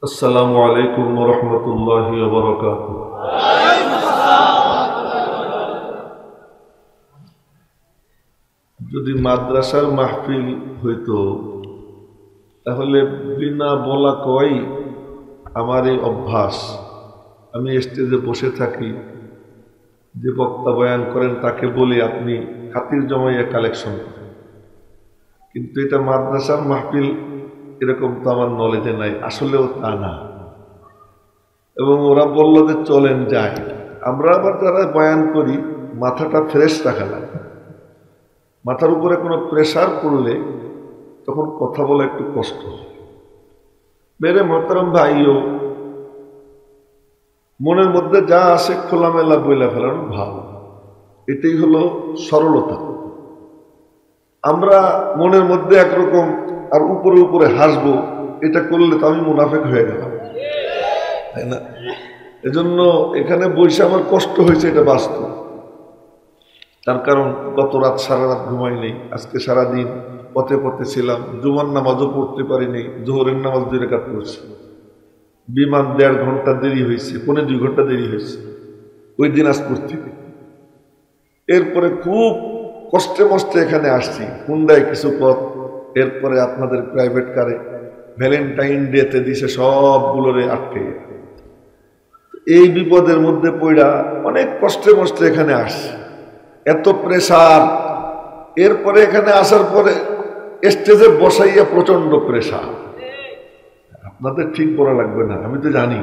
আসসালামু আলাইকুম ওয়া রাহমাতুল্লাহি ওয়া বারাকাতুহু। যদি মাদ্রাসার মাহফিল হইতো তাহলে বিনা বলা কই আমার এই অভ্যাস, আমি স্টেজে বসে থাকি, যে বক্তা বয়ান করেন তাকে বলি আপনি খাতির জমাইয়া কালেকশন করেন, কিন্তু এটা মাদ্রাসার মাহফিল এরকম তো আমার নলেজে নাই, আসলেও তা না। এবং ওরা বললো যে চলেন যাই, আমরা আবার যারা বয়ান করি মাথাটা ফ্রেশ রাখা লাগে, মাথার উপরে কোনো প্রেশার পড়লে তখন কথা বলা একটু কষ্ট হয়। মেরে মোহতারাম ভাইও, মনের মধ্যে যা আসে খোলামেলা বইলা ফেলানো ভালো, এটাই হলো সরলতা। আমরা মনের মধ্যে একরকম আর উপরে উপরে হাসবো, এটা করলে তো আমি মুনাফেক হয়ে গেলাম, তাই না? এজন্য এখানে বসে আমার কষ্ট হয়েছে, এটা বাস্তব। তার কারণ গত রাত সারা রাত ঘুমাই নেই, আজকে সারাদিন পথে পথে ছিলাম, জুমার নামাজও পড়তে পারিনি, জোহরের নামাজ 2 রাকাত পড়ছি, বিমান 1.5 ঘন্টা দেরি হয়েছে, 1.25 ঘন্টা দেরি হয়েছে ওই দিনাজপুর থেকে। এরপরে খুব কষ্টে মষ্টে এখানে আসছি, হুন্ডায় কিছু পথ, এরপরে আপনাদের প্রাইভেট কারে ভ্যালেন্টাইন ডেতে দিছে সবগুলোরে আটকে। এই বিপদের মধ্যে পড়া অনেক কষ্টে মষ্টে এখানে আসছে, এত প্রেসার। এরপরে এখানে আসার পরে স্টেজে বসাইয়া প্রচন্ড প্রেসার। আপনাদের ঠিক বলা লাগবে না, আমি তো জানি।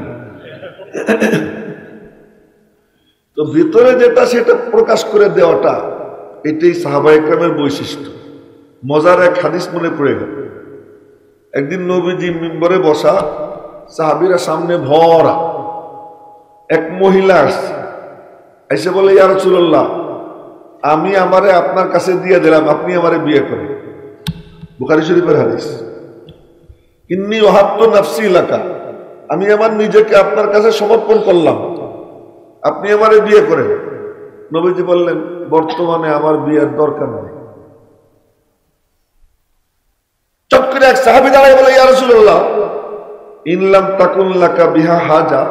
তো ভিতরে যেটা সেটা প্রকাশ করে দেওয়াটা, এটাই সাহাবায়ে কেরামের বৈশিষ্ট্য। মজার এক হাদিস মনে পড়ে গেল। একদিন নবীজি মিম্বরে বসা, সাহাবীরা সামনে ভরা, এক মহিলা আসছে, এসে বলে ইয়া রাসূলুল্লাহ, আমি আমারে আপনার কাছে দিয়ে দিলাম, আপনি আমারে বিয়ে করেন। বুখারী শরীফের হাদিস। ইন্নী ওয়াহাবতু নাফসি লাকা, আমি আমার নিজেকে আপনার কাছে সমর্পণ করলাম, আপনি আমারে বিয়ে করেন। নবীজি বললেন, বর্তমানে আমার বিয়ের দরকার নেই। চট করে এক সাহাবী দাঁড়ায় বলে ইয়া রাসূলুল্লাহ, ইন লাম তাকুন লাকা বিহা হাজা,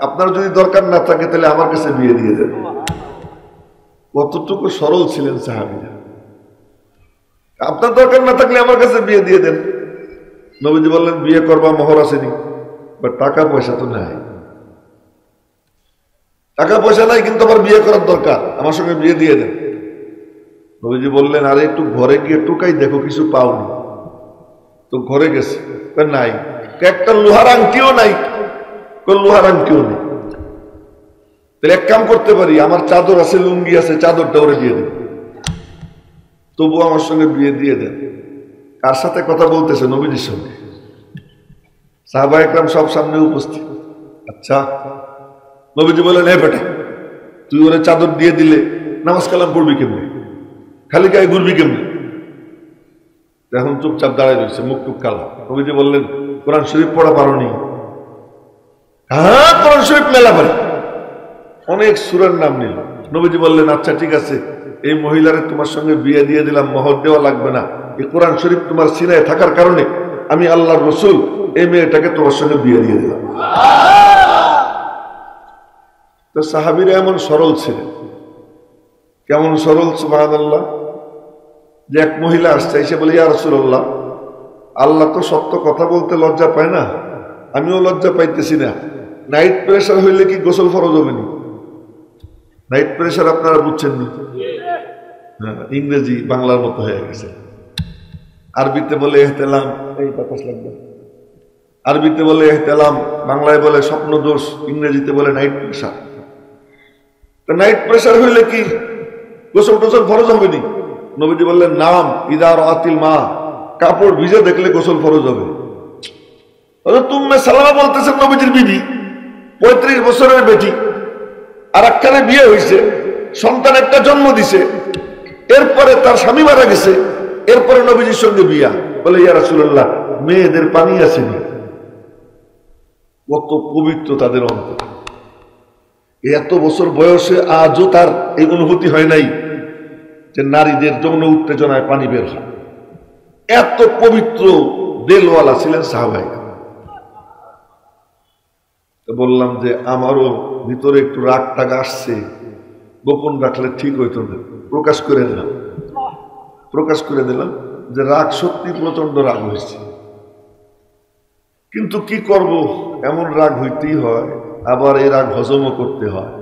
আপনার যদি দরকার না থাকে তাহলে আমার কাছে বিয়ে দিয়ে দেন। কতটুকু সরল ছিলেন সাহাবীরা। আপনার দরকার না থাকলে আমার কাছে বিয়ে দিয়ে দেন। নবীজি বললেন, বিয়ে করবা, মোহর আসেনি, বাট টাকা পয়সা তো নাই। টাকা পয়সা নাই কিন্তু আমার বিয়ে করার দরকার, আমার সঙ্গে বিয়ে দিয়ে দেন। নবীজি বললেন, আরে একটু ঘরে গিয়ে টুকাই দেখো কিছু পাওনি। তো ঘরে গেছে, নাই, একটা লোহার আংটিও নাই, লোহার আংটিও নেই। তাহলে এক কাম করতে পারি, আমার চাদর আছে, লুঙ্গি আছে, চাদরটা ওরে দিয়ে দেন, তবু আমার সঙ্গে বিয়ে দিয়ে দেন। কার সাথে কথা বলতেছে? নবীজির সঙ্গে। সাহাবায়ে কেরাম সব সামনে উপস্থিত। আচ্ছা, নবীজি বলেন, হে বেটা, তুই ওরে চাদর দিয়ে দিলে নামাজ কালাম পড়বি কেমনে, খালি গায়ে ঘুরবি কেমনে? এখন চুপচাপ দাঁড়ায় রয়েছে, মুখ টুক কালা। নবীজি বললেন, কোরআন শরীফ পড়া পারোনি? হ্যাঁ, কোরআন শরীফ মেলা পারি, অনেক সূরার নাম নিল। নবীজি বললেন, আচ্ছা ঠিক আছে, এই মহিলারে তোমার সঙ্গে বিয়ে দিয়ে দিলাম, মোহর দেওয়া লাগবে না, এই কোরআন শরীফ তোমার সিনায় থাকার কারণে আমি আল্লাহর রাসূল এই মেয়েটাকে তোমার সঙ্গে বিয়ে দিয়ে দিলাম। তো সাহাবীরা এমন সরল ছিলেন। কেমন সরল, সুবহানাল্লাহ। যে এক মহিলা আসছে, এসে বলে, ইয়া রাসূলুল্লাহ, আল্লাহ তো সত্য কথা বলতে লজ্জা পায় না, আমিও লজ্জা পাইতেছি না, নাইট প্রেসার হইলে কি গোসল ফরজ হবে না? নাইট প্রেসার আপনারা বুঝছেন নি? হ্যাঁ, ইংরেজি বাংলার মতো হয়ে গেছে। আরবিতে বলে ইহতিলাম, এই বাতাস লাগবে, আরবিতে বলে ইহতিলাম, বাংলায় বলে স্বপ্ন দোষ, ইংরেজিতে বলে নাইট প্রেসার। নাইট প্রেসার হইলে কি গোসল টোসল ফরজ হবে নি? নবীজি বললেন, নাম ইদা রাআতিল মা, কাপড় ভিজে দেখলে গোসল ফরজ হবে। তুমি সালামা বলতেছেন নবীজির বিবি, 35 বছরের বেটি, আর একখানে বিয়ে হয়েছে, সন্তান একটা জন্ম দিছে, এরপরে তার স্বামী মারা গেছে, এরপরে নবীজির সঙ্গে বিয়া। বলে, ইয়া রাসূলুল্লাহ, মেয়েদের পানি আসেনি। কত পবিত্র তাদের অন্তর। এত বছর বয়সে আজও তার এই অনুভূতি হয় নাই যে নারীদের যৌন উত্তেজনায় পানি বের হয়। এত পবিত্র দিলওয়ালা ছিলেন সাহাবায়ে। বললাম যে আমারও ভিতরে একটু রাগ টাগ আসছে, গোপন রাখলে ঠিক হইতো না, প্রকাশ করে দিলাম যে রাগ সত্যি প্রচন্ড রাগ হয়েছে, কিন্তু কি করব, এমন রাগ হইতেই হয়, আবার এই রাগ হজমও করতে হয়।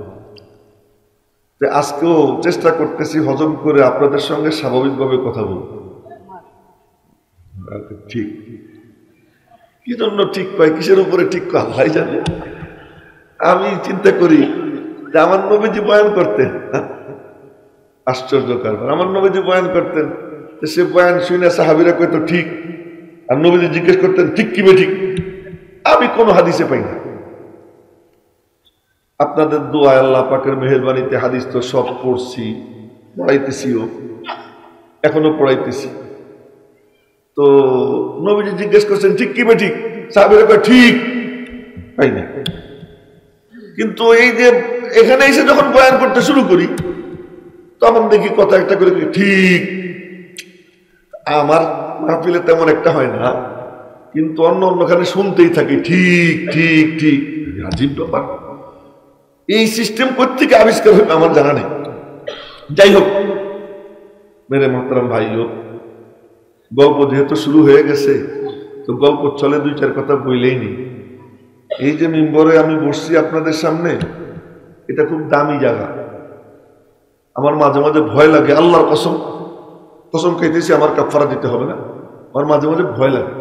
আজকেও চেষ্টা করতেছি হজম করে আপনাদের সঙ্গে স্বাভাবিকভাবে কথা বলতে। ঠিক কি জন্য ঠিক পাই, কিসের উপরে ঠিক আল্লাহ জানে। আমি চিন্তা করি যে আমার নবীজি বয়ান করতেন, আশ্চর্যকর, আমার নবীজি বয়ান করতেন, সে বয়ান শুনে সাহাবীরা কইতো ঠিক, আর নবীজি জিজ্ঞেস করতেন ঠিক কি ঠিক। আমি কোনো হাদিসে পাই না। আপনাদের দোয়া, আল্লাহ পাকের মেহেরবানিতে হাদিস তো সব পড়ছি, পড়াইতেছিও, এখনো পড়াইতেছি। তো নবীজি জিজ্ঞেস করছেন ঠিক কি ঠিক, সাহাবীরা কয় ঠিক পাই না। কিন্তু এই যে এখানে এসে যখন বয়ান করতে শুরু করি তখন দেখি কথা একটা করে ঠিক। আমার মাহফিলে তেমন একটা হয় না, কিন্তু অন্যখানে শুনতেই থাকি ঠিক ঠিক ঠিক। আজীব ব্যাপার, এই সিস্টেম কোত্থেকে আবিষ্কার হবে আমার জানা নেই। যাই হোক মেরে মোহতারাম ভাই হোক, গল্প যেহেতু শুরু হয়ে গেছে তো গল্প চলে, দুই চার কথা বইলেই নি। এই যে মিম্বরে আমি বসছি আপনাদের সামনে, এটা খুব দামি জায়গা। আমার মাঝে মাঝে ভয় লাগে, আল্লাহর কসম খাইতেছি, আমার কাফারা দিতে হবে না, আমার মাঝে মাঝে ভয় লাগে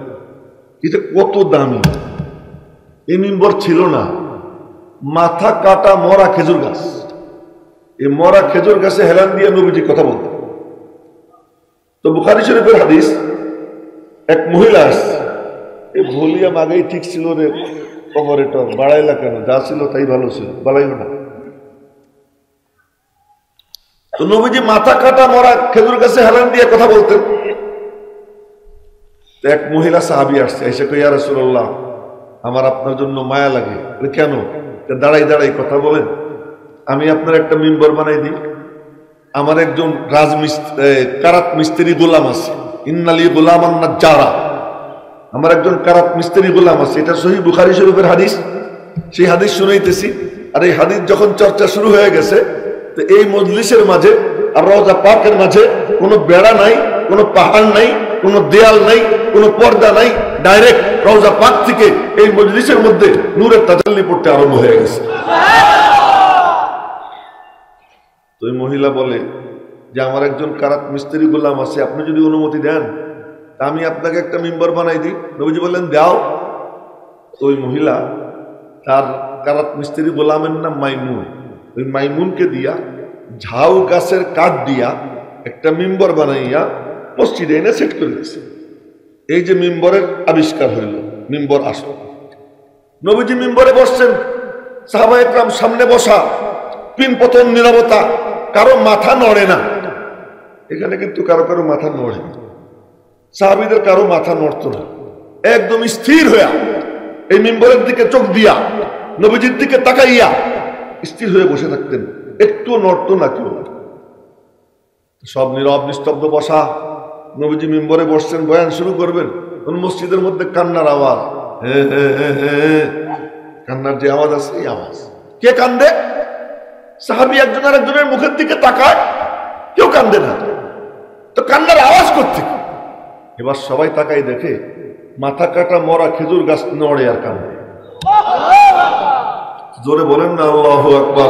এটা কত দামি। এই মিম্বর ছিল না, মাথা কাটা মরা খেজুর গাছ, এই মরা খেজুর গাছে হেলান দিয়ে নবীজি কথা বলতেন। তো বুখারী শরীফের হাদিস, এক মহিলা আসছে, এই ভলিউম আগেই ঠিক ছিল রে, অপারেটর বাড়াইলা কেন, যা ছিল তাই ভালো ছিল, বাড়াইও না। তো নবীজি মাথা কাটা মরা খেজুর গাছে হেলান দিয়ে কথা বলতেন। এক মহিলা সাহাবী আসছে, এসে কই ইয়া রাসূলুল্লাহ, আমার আপনার জন্য মায়া লাগে। কেন? দাঁড়াই দাঁড়াই কথা বলেন, আমি আপনার একটা মিম্বর বানাই দিই। আমার একজন কারাত মিস্ত্রি গোলাম আছে, ইন্নালি গোলামান নাজ্জারা, আমার একজন কারাত মিস্ত্রি গোলাম আছে। এটা সহিহ বুখারী শরীফের হাদিস, সেই হাদিস শুনাইতেছি। আর এই হাদিস যখন চর্চা শুরু হয়ে গেছে, তো এই মজলিসের মাঝে আর রওজা পাকের মাঝে কোনো বেড়া নাই, কোনো পাহাড় নাই, কোনো দেয়াল নাই, কোনো পর্দা নাই, ডাইরেক্ট রওজা পাক থেকে এই মজলিসের মধ্যে নূরের তাজাল্লি পড়তে আরম্ভ হয়ে গেছে। তো এই মহিলা বলে যে আমার একজন কারাত মিস্ত্রি গোলাম আছে, আপনি যদি অনুমতি দেন আমি আপনাকে একটা মিম্বর বানাই দিই। নবীজি বললেন দাও। তো ওই মহিলা, তার কারাত মিস্ত্রি গোলামের নাম মাইমুন, ওই মাইমুনকে দিয়া ঝাউ গাছের কাঠ দিয়া একটা মিম্বর বানাইয়া মসজিদে এনে সেট করে দিয়েছে। এই যে মিম্বরের আবিষ্কার হইল, মিম্বর আসলো। নবীজি মিম্বরে বসছেন, সাহাবা একরাম সামনে বসা, পিনপতন নীরবতা, কারো মাথা নড়ে না। এখানে কিন্তু কারো কারো মাথা নড়ে, সাহাবীদের কারো মাথা নড়ত না, একদম স্থির হইয়া এই মিম্বরের দিকে চোখ দিয়া নবীজির দিকে তাকাইয়া স্থির হয়ে বসে থাকতেন, একটু নড়ত না কেউ। সব নীরব নিস্তব্ধ বসা। নবীজি মিম্বরে বসছেন, বয়ান শুরু করবেন, মসজিদের মধ্যে কান্নার আওয়াজ, কান্নার যে আওয়াজ আছে এই আওয়াজ। কে কান্দে? সাহাবী একজন আর একজনের মুখের দিকে তাকায়, কেউ কান্দে না, তো কান্নার আওয়াজ করতে। এবার সবাই তাকাই দেখে মাথা কাটা মরা খেজুর গাছ নড়ে আর কান্দে। জোরে বলেন না আল্লাহু আকবার।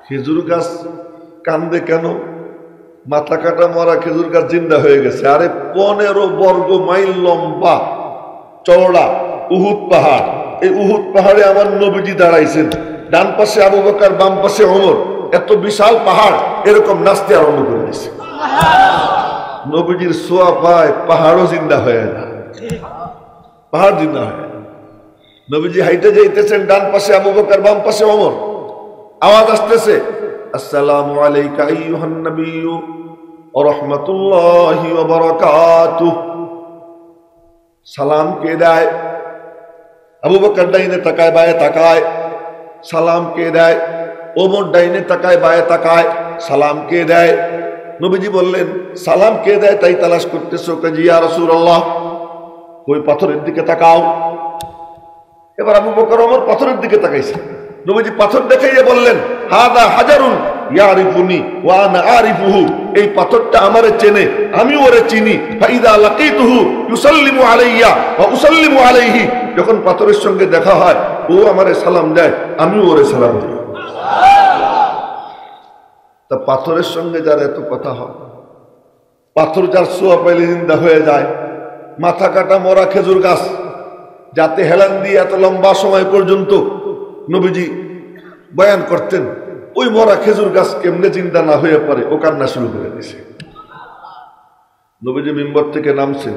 খেজুর গাছ কান্দে কেন? মাথা কাটা মরা খেজুর গাছ জিন্দা হয়ে গেছে। আরে 15 বর্গ মাইল লম্বা চওড়া উহুদ পাহাড়, এই উহুদ পাহাড়ে আমার নবীজি দাঁড়াইছেন, ডান পাশে আবু বকর, বাম পাশে ওমর। এত বিশাল পাহাড় এরকম নাচতে আরম্ভ করে দিয়েছে। নবীজির সোয়া পায় পাহাড়ও জিন্দা হয়ে না, পাহাড় জিন্দা হয়। নবীজি হাইটে যাইতেছেন, ডান পাশে আবু বকর, বাম পাশে ওমর। আওয়াজ আসতেছে, আসসালামু আলাইকা আইয়ুহান নবিয়্যু ওয়া রাহমাতুল্লাহি ওয়া বারাকাতুহু। সালাম কে দেয়? আবু বকর ডাইনে তাকায়, বায়ে তাকায়, সালাম কে দেয়? ওমর ডাইনে তাকায়, বায়ে তাকায়, সালাম কে দেয়? নবীজি বললেন, সালাম কে দেয় তাই তালাশ করতেছো? জি ইয়া রাসূলুল্লাহ। ওই পাথরের দিকে তাকাও। এবার আবু বকর ওমর পাথরের দিকে তাকাইছে, নবীজি পাথর দেখাইয়া বললেন, হাদা হাজারুন ইয়ারিফুনি ওয়া আনা আরিফুহু, এই পাথরটা আমারে চেনে, আমি ওরে চিনি। ফাইদা লাকিতুহু ইউসাল্লিমু আলাইয়া ওয়া উসাল্লিমু আলাইহি, যখন পাথরের সঙ্গে দেখা হয় ও আমারে সালাম দেয়, আমিও ওরে সালাম দিই। তা পাথরের সঙ্গে যার এত কথা হয়, পাথর যার সোয়া পাইলে জিন্দা হয়ে যায়, মাথা কাটা মরা খেজুর গাছ যাতে হেলান দিয়ে এত লম্বা সময় পর্যন্ত নবীজি বয়ান করতেন, ওই মরা খেজুর গাছ কেমনে জিন্দা না হয়ে পারে, ও কান্না শুরু করে দিয়েছে। নবীজি মিম্বর থেকে নামছেন,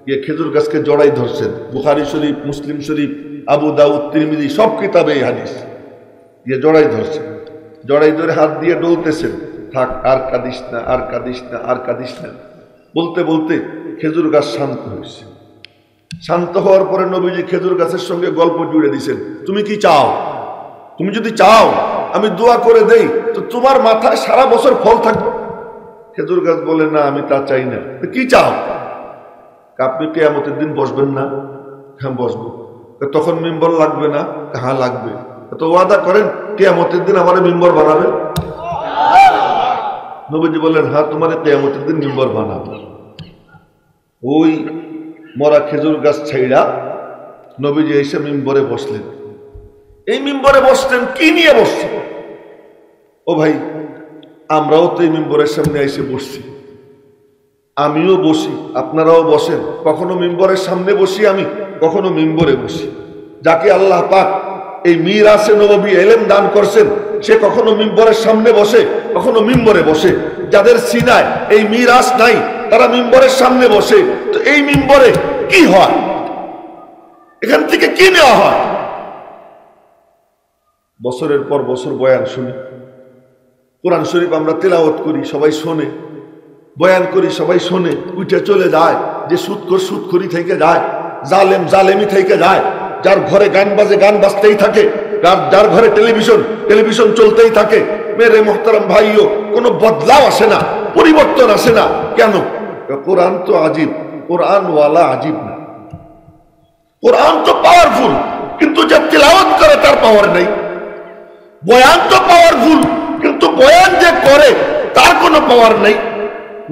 গিয়ে খেজুর গাছকে জড়াই ধরছেন। বুখারী শরীফ, মুসলিম শরীফ, আবু দাউদ, তিরমিজি সব কিতাবে এই হাদিস। গিয়ে জড়াই ধরছেন, জড়াই ধরে হাত দিয়ে ডলতেছেন, থাক আর কাঁদিস না, আর কাঁদিস না, আর কাঁদিস না বলতে বলতে খেজুর গাছ শান্ত হয়েছে। শান্ত হওয়ার পরে নবীজি খেজুর গাছের সঙ্গে গল্প জুড়ে দিয়েছেন, তুমি কি চাও? তুমি যদি চাও আমি দোয়া করে দেই তো তোমার মাথায় সারা বছর ফল থাকবে। খেজুর গাছ বলে, না আমি তা চাই না। কি চাও? আপনি কিয়ামতের দিন বসবেন না? হ্যাঁ বসবো। তখন মিম্বর লাগবে না? হ্যাঁ লাগবে। তো ওয়াদা করেন কিয়ামতের দিন আমার মিম্বর বানাবে? নবীজি বললেন, হ্যাঁ তোমার কিয়ামতের দিন মিম্বর বানাবে। ওই মরা খেজুর গাছ ছাইড়া নবীজি এসে মিম্বরে বসলেন। এই মিম্বরে বসলেন, কি নিয়ে বসছেন? ও ভাই, আমরাও তো এই মিম্বরের সামনে এসে বসছি, আমিও বসি, আপনারাও বসেন। কখনো মিম্বরের সামনে বসি আমি, কখনো মিম্বরে বসি। যাকে আল্লাহ পাক এই মিরাসে নববী ইলম দান করছেন, সে কখনো মিম্বরের সামনে বসে, কখনো মিম্বরে বসে। যাদের সিনায় এই মিরাস নাই, তারা মিম্বরের সামনে বসে। তো এই মিম্বরে কি হয়? এখান থেকে কি নেওয়া হয়? বছরের পর বছর বয়ান শুনি, কোরআন শরীফ আমরা তেলাওয়াত করি, সবাই শোনে, বয়ান করি, সবাই শোনে, উঠে চলে যায়। যে সুদখোর সুদখোরি থেকে যায়, জালেম জালেমি থেকে যায়, যার ঘরে গান বাজে গান বাজতেই থাকে, যার ঘরে টেলিভিশন চলতেই থাকে। মেরে মোহতারাম ভাইও, কোনো বদলাও আসে না, পরিবর্তন আসে না। কেন? কোরআন তো আজীব, কোরআনওয়ালা আজীব না। কোরআন তো পাওয়ারফুল, কিন্তু যে তেলাওয়াত করে তার পাওয়ার নেই। বয়ান তো পাওয়ারফুল, কিন্তু বয়ান যে করে তার কোনো পাওয়ার নেই।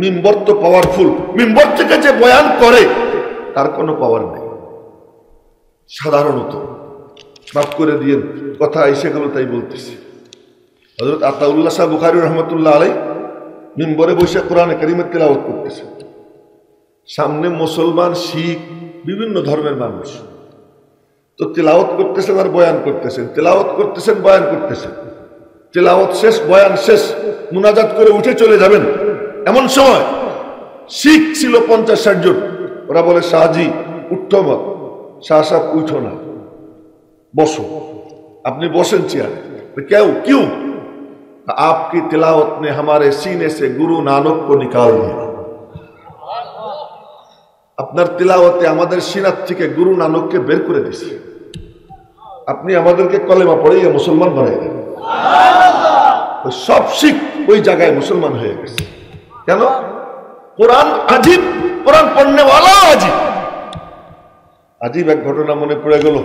মিম্বর তো পাওয়ারফুল, মিম্বর থেকে যে বয়ান করে তার কোনো পাওয়ার নেই। সাধারণত মাফ করে দিয়েন, কথা এসে গেল তাই বলতেছি। হযরত আতাউল্লাহ শাহ বুখারী রহমতুল্লাহ আলাইহি মিম্বরে বসে কোরআনে কারীমের তেলাওয়াত করতেছেন। সামনে মুসলমান, শিখ, বিভিন্ন ধর্মের মানুষ। তো তেলাওয়াত করতেছেন আর বয়ান করতেছেন, তেলাওয়াত করতেছেন, বয়ান করতেছেন। তেলাওয়াত শেষ, বয়ান শেষ, মুনাজাত করে উঠে চলে যাবেন। এমন সময় শিখ ছিল 50-60 জন। ওরা বলে, শাহজি উঠো মত, শাহ সাহেব উঠো না, বসো। আপনি বসেন চেয়ারে। क्यों? आपकी तिलावत ने हमारे सीने से गुरु नानक को निकाल दिया। আপনার তিলাওয়াতে আমাদের সিনাত থেকে গুরু নানককে বের করে দিয়েছে। আপনি আমাদেরকে কলেমা পড়াইয়া মুসলমান বানাই দেন। সব শিখ ওই জায়গায় মুসলমান হয়ে গেছে। কেন? কোরআন আজীব, কোরআন পড়নেওয়ালা আজীব। আজীব এক ঘটনা মনে পড়ে গেল।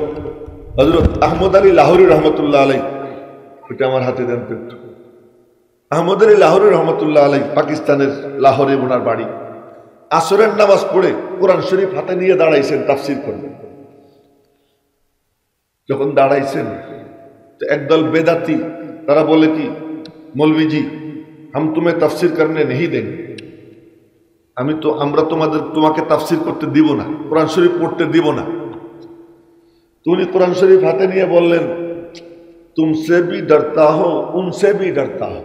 হযরত আহমদ আলী লাহোরী রহমতুল্লাহ আলাইহি, ওইটা আমার হাতে দেন তো একটু। আহমদ আলী লাহোরী রহমতুল্লাহ আলাইহি পাকিস্তানের লাহোরে ওনার বাড়ি। আসরের নামাজ পড়ে কোরআন শরীফ হাতে নিয়ে দাঁড়াইছেন তাফসীর করবেন। যখন দাঁড়াইছেন তো একদল বেদাতি, তারা বলে কি, मौलवी जी हम तुम्हें तफसीर करने नहीं देंगे, আমরা তোমাকে তাফসীর করতে দিব না, কোরআন শরীফ পড়তে দিব না। তো উনি কোরআন শরীফ হাতে নিয়ে বললেন, तुमसे भी डरता हो उनसे भी डरता हो।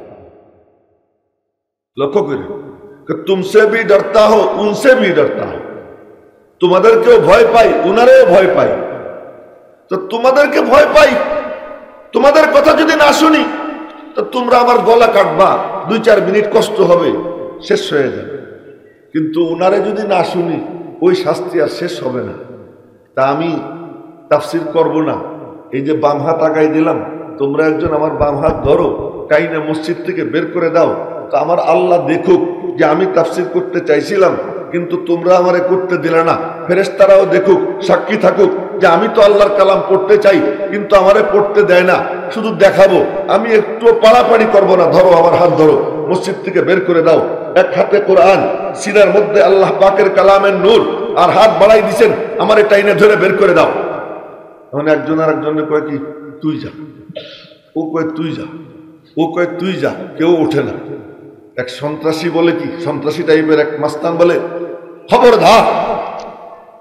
লক্ষ্য করে, तुमसे भी डरता हो उनसे भी डरता हो। তোমাদেরকেও ভয় পাই, উনারেও ভয় পাই। তো তোমাদেরকে ভয় পাই, তোমাদের কথা যদি না শুনি তো তোমরা আমার গলা কাটবা, 2-4 মিনিট কষ্ট হবে, শেষ হয়ে যাবে। কিন্তু উনারে যদি না শুনি ওই শাস্তি আর শেষ হবে না। তা আমি তাফসীর করব না। এই যে বাম হাত আগাই দিলাম, তোমরা একজন আমার বাম হাত ধরো, কাইনা মসজিদ থেকে বের করে দাও। তো আমার আল্লাহ দেখুক যে আমি তাফসীর করতে চাইছিলাম, কিন্তু তোমরা আমারে করতে দিলে না। ফেরেশতারাও দেখুক, সাক্ষী থাকুক, যে আমি তো আল্লাহর কালাম পড়তে চাই, কিন্তু আমারে পড়তে দেয় না, শুধু দেখাবো, আমি একটু পাড়াপাড়ি করবো না, ধরো আমার হাত ধরো, মসজিদ থেকে বের করে দাও, এক হাতে কোরআন, সিনার মধ্যে আল্লাহ পাকের কালামের নূর, আর হাত বাড়াই দিচ্ছেন আমার টাইনে ধরে বের করে দাও। তখন একজন আর একজনের কয় কি তুই যা, ও কয় তুই যা, ও কয় তুই যা, কেউ ওঠে না। এক সন্ত্রাসী বলে কি, সন্ত্রাসী টাইপের এক মাস্তান বলে, खबरदार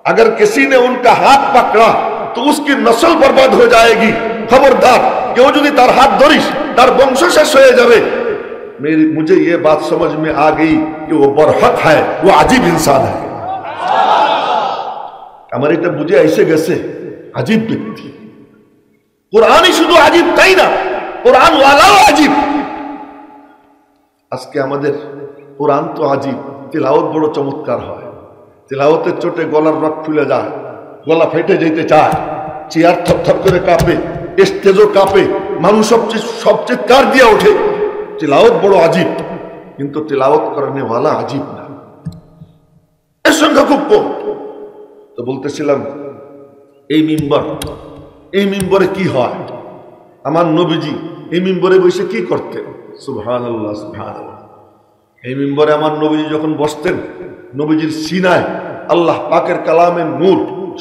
अगर किसी ने उनका हाथ पकड़ा तो उसकी नस्ल बर्बाद हो जाएगी, खबरदार क्यों যদি তার হাত ধরিস তার বংশ শেষ হয়ে যাবে। मुझे ये बात समझ में आ गई कि वो बरहक है, वो अजीब इंसान है। আমার এটা বুঝে এসে গেছে अजीब ব্যক্তি। কোরআনই শুধু अजीब তাই না, কোরআন ওয়ালাও अजीब। আজকে আমাদের কোরআন তো अजीब, তিলাওয়াত বড় চমৎকার হয়, তিলাওয়াতের চোটে গলার রক ফুলে যায়, গলা ফেটে যেতে চায়, চেয়ার থরথর করে কাঁপে, স্টেজও কাঁপে, মানুষ সব চিৎকার দিয়ে ওঠে। তিলাওয়াত বড় अजीब, কিন্তু তিলাওয়াত করনে ওয়ালা अजीब না, এর সংখ্যা খুব কম। তো বলতেছিলাম এই মিম্বর, এই মিম্বরে কি হয়, আমার নবীজি এই মিম্বরে বসে কি করতেন? সুবহানাল্লাহ সুবহানাল্লাহ। এই মিম্বরে আমার নবীজি যখন বসতেন, নবীজির সিনায় আল্লাহ পাকের কালামের নূর,